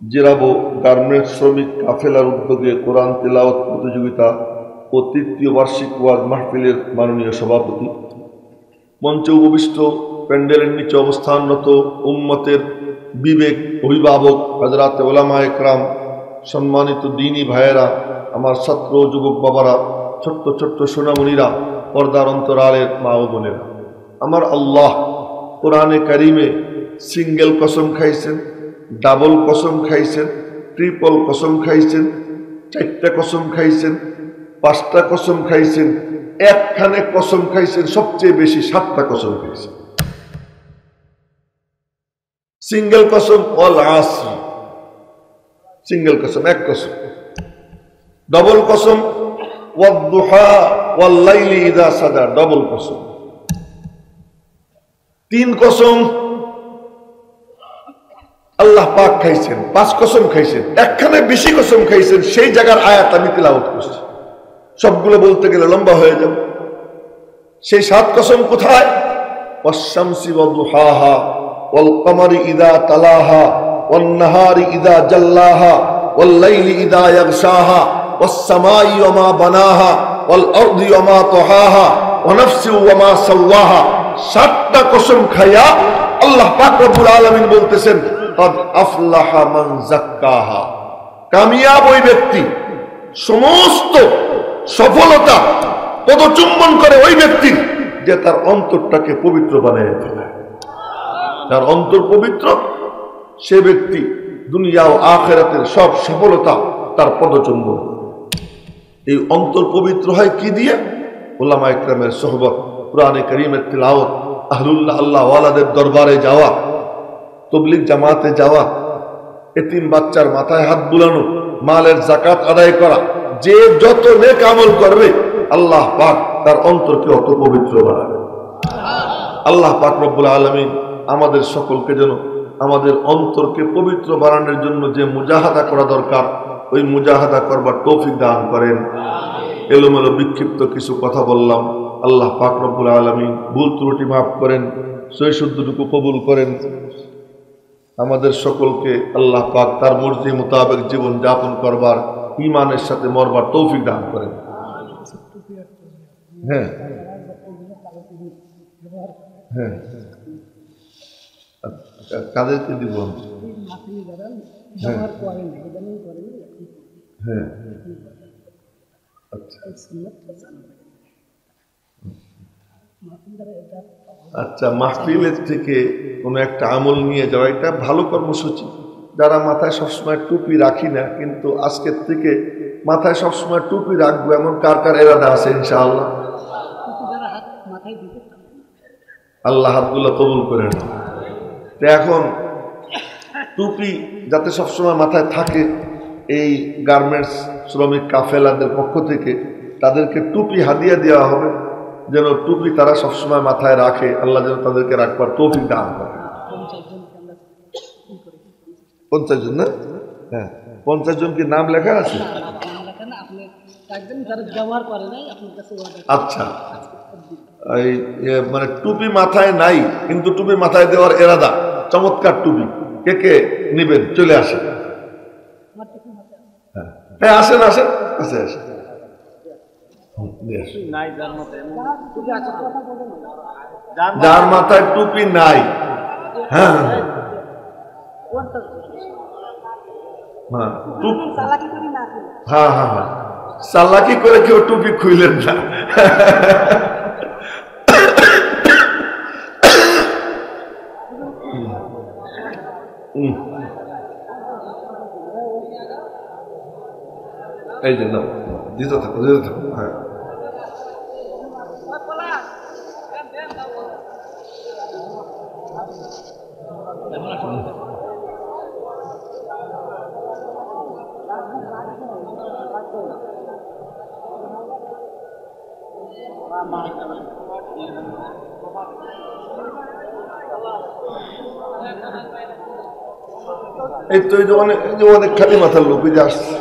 জিরাবো গার্মেন্টস শ্রমিক কাফেলার উদ্যোগে কোরআন তেলাওয়াত প্রতিযোগিতা ও ৩য় বার্ষিক ওয়াজ মাহফিলের মাননীয় সভাপতি, মঞ্চে উপবিষ্ট প্যান্ডেলের নিচে অবস্থানরত উম্মতের বিবেক অভিভাবক হযরতে উলামায়ে একরাম, সম্মানিত দ্বীনী ভাইয়েরা, আমার ছাত্র যুবক বাবারা, ছোট্ট ছোট্ট সোনামণিরা, পর্দার অন্তরালের মা ও বোনেরা, আমার আল্লাহ কোরআনে কারিমে সিঙ্গেল কসম খাইছেন, ডাবল কসম খাইছেন, ট্রিপল কসম খাইছেন, 4টা কসম খাইছেন, 5টা কসম খাইছেন, একখানে কসম খাইছেন, সবচেয়ে বেশি 7টা কসম খাইছেন। সিঙ্গেল কসম ওয়াল আসর, সিঙ্গেল কসম, এক কসম। ডবল কসম ওয়াদ-দুহা ওয়াল লাইলি ইযা সাজা, ডবল কসম। 3 কসম আল্লাহ পাক খাইছেন, 5 কসম খাইছেন, একখানে বেশি কসম খাইছেন। সেই জায়গার আয়াত আমি তিলাওয়াত করছি, সবগুলো বলতে গেলে লম্বা হয়ে যাবে। সেই 7 কসম কোথায়? ওয়াশ-শামসি ওয়া-দুহাহা ওয়াল কমারি ইযা তালাহা ওয়ান নাহারি ইযা জাল্লাহা ওয়াল লাইলি ইযা ইয়াগশাহা ওয়াস সামাই ওয়া মা বানাহা ওয়াল আরদি ওয়া মা তাহাহা ওয়া নাফসি ওয়া মা সাওয়াহা। 7টা কসম খায়া আল্লাহ পাক রব্বুল আলামিন বলতেছেন ক্বাদ আফলাহা মান যাক্কাহা, কামিয়াব ওই ব্যক্তি, সমস্ত সফলতা পদচুম্বন করে ওই ব্যক্তি যে তার অন্তরটাকে পবিত্র বানিয়ে ফেলে। যার অন্তর পবিত্র, সে ব্যক্তি দুনিয়া ও আখিরাতের সব সফলতা তার পদচুম্বন। এই অন্তর পবিত্র হয় কি দিয়ে? উলামা ইকরামের সোহবত, কুরআনে কারীমের তিলাওয়াত, আহলুল্লাহ আল্লাহ ওয়ালাদের দরবারে যাওয়া, তাবলীগ জামাতে যাওয়া, এতিম বাচ্চার মাথায় হাত বুলানো, মালের যাকাত আদায় করা। যে যত নেক আমল করবে আল্লাহ পাক তার অন্তরকে অত পবিত্র বানাবে। আল্লাহ পাক রব্বুল আলামিন আমাদের সকলকে যেন আমাদের অন্তরকে পবিত্র বানানোর জন্য যে মুজাহাদা করা দরকার, ওই মুজাহাদা করবার তৌফিক দান করেন। এলোমেলো বিক্ষিপ্ত কিছু কথা বললাম, আল্লাহ পাক রব্বুল আলামিন ভুল ত্রুটি মাফ করেন, সহি শুদ্ধটুকু কবুল করেন। আমাদের সকলকে আল্লাহ পাক তার মর্জি মোতাবেক জীবন যাপন করবার, ঈমানের সাথে মরবার তৌফিক দান করেন। হ্যাঁ হ্যাঁ, কাদেরকে দিব? হ্যাঁ, আচ্ছা, মাহফিলের থেকে কোনো একটা আমল নিয়ে যাওয়া, এটা ভালো কর্মসূচি। যারা মাথায় সবসময় টুপি রাখি না, কিন্তু আজকের থেকে মাথায় সবসময় টুপি রাখবো, এমন কার কার এরাদা আছে? ইনশাআল্লাহ আল্লাহ হাতগুলো কবুল করেন। এখন টুপি যাতে সবসময় মাথায় থাকে, এই গার্মেন্টস শ্রমিক কাফেলাদের পক্ষ থেকে তাদেরকে টুপি হাদিয়া দেওয়া হবে, যেন টুপি তারা সবসময় মাথায় রাখে। আল্লাহ যেন তাদেরকে রাখবার তৌফিক দান করে। 50 জন না? হ্যাঁ, 50 জন কি নাম লেখা আছে? আচ্ছা, এই মানে টুপি মাথায় নাই, কিন্তু টুপি মাথায় দেওয়ার এরাদা, চমৎকার টুপি। কে কে নিবেন? চলে আসেন। হ্যাঁ, আসেন আসেন, আসে আসেন। যার মাথায় টুপি নাই, হ্যাঁ হ্যাঁ হ্যাঁ হ্যাঁ, চালাকি করে কেউ টুপি খুইলেন না। এই যে না, দিতে থাকো, দিতে থাকো। হ্যাঁ, এই তো অনেক খালি মাথার লোক যে আসছে।